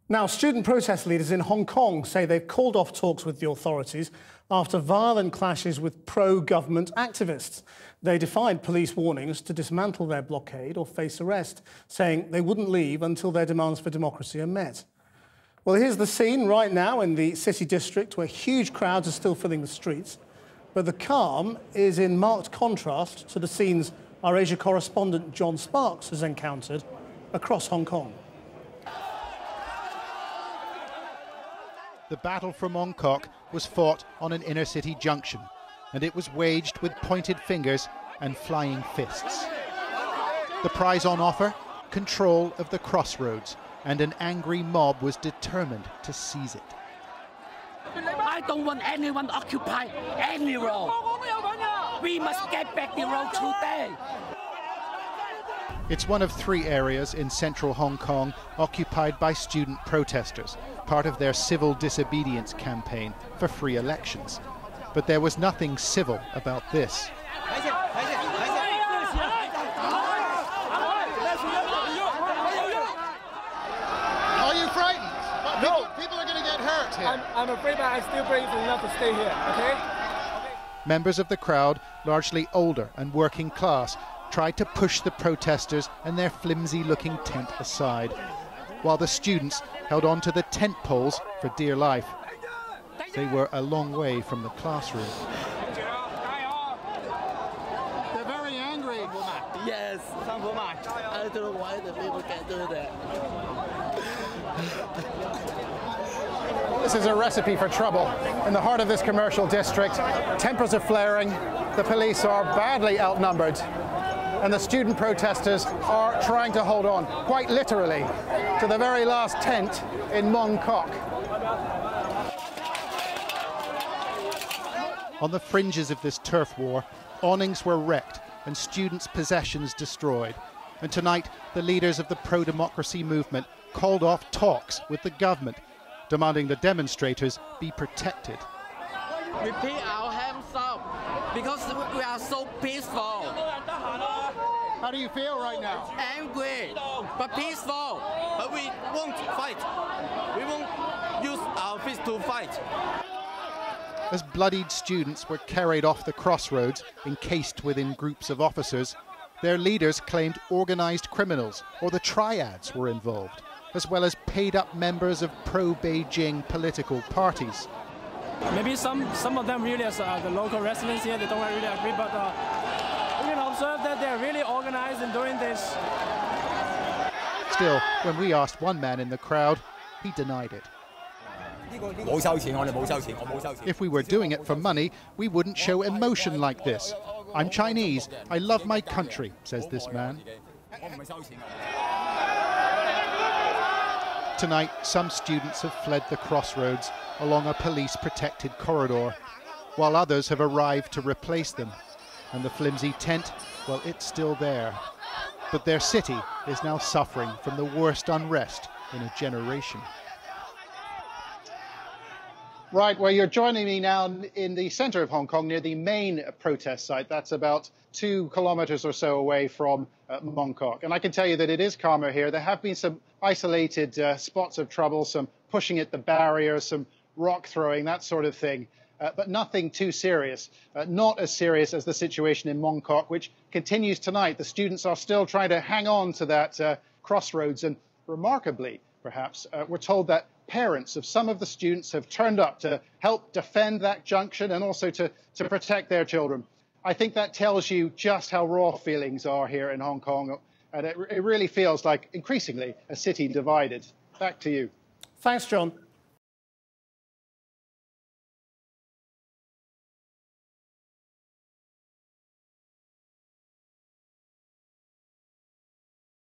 Now, student protest leaders in Hong Kong say they've called off talks with the authorities after violent clashes with pro-government activists. They defied police warnings to dismantle their blockade or face arrest, saying they wouldn't leave until their demands for democracy are met. Well, here's the scene right now in the city district where huge crowds are still filling the streets. But the calm is in marked contrast to the scenes our Asia correspondent John Sparks has encountered across Hong Kong. The battle for Mong Kok was fought on an inner-city junction, and it was waged with pointed fingers and flying fists. The prize on offer? Control of the crossroads, and an angry mob was determined to seize it. I don't want anyone to occupy any road. We must get back the road today. It's one of 3 areas in central Hong Kong occupied by student protesters, part of their civil disobedience campaign for free elections. But there was nothing civil about this. Are you frightened? No. People are going to get hurt here. I'm afraid, but I'm still brave enough to stay here, okay? Members of the crowd, largely older and working class, tried to push the protesters and their flimsy-looking tent aside, while the students held on to the tent poles for dear life. They were a long way from the classroom. They're very angry. Yes, I don't know why the people can do that. This is a recipe for trouble. In the heart of this commercial district, tempers are flaring, the police are badly outnumbered, and the student protesters are trying to hold on, quite literally, to the very last tent in Mong Kok. On the fringes of this turf war, awnings were wrecked and students' possessions destroyed. And tonight, the leaders of the pro-democracy movement called off talks with the government, demanding the demonstrators be protected. We put our hands up because we are so peaceful. How do you feel right now? Angry, but peaceful. But we won't fight. We won't use our fists to fight. As bloodied students were carried off the crossroads, encased within groups of officers, their leaders claimed organised criminals or the triads were involved, as well as paid-up members of pro-Beijing political parties. Maybe some of them really, as the local residents here, they don't really agree, but we can observe that they're really organized in doing this. Still, when we asked one man in the crowd, he denied it. If we were doing it for money, we wouldn't show emotion like this. I'm Chinese. I love my country, says this man. Tonight, some students have fled the crossroads along a police-protected corridor, while others have arrived to replace them. And the flimsy tent, well, it's still there. But their city is now suffering from the worst unrest in a generation. Right, well, you're joining me now in the centre of Hong Kong, near the main protest site. That's about 2 kilometres or so away from Mong Kok. And I can tell you that it is calmer here. There have been some isolated spots of trouble, some pushing at the barriers, some rock throwing, that sort of thing. But nothing too serious. Not as serious as the situation in Mong Kok, which continues tonight. The students are still trying to hang on to that crossroads. And remarkably, perhaps, we're told that parents of some of the students have turned up to help defend that junction and also to protect their children. I think that tells you just how raw feelings are here in Hong Kong, and it really feels like increasingly a city divided. Back to you. Thanks, John.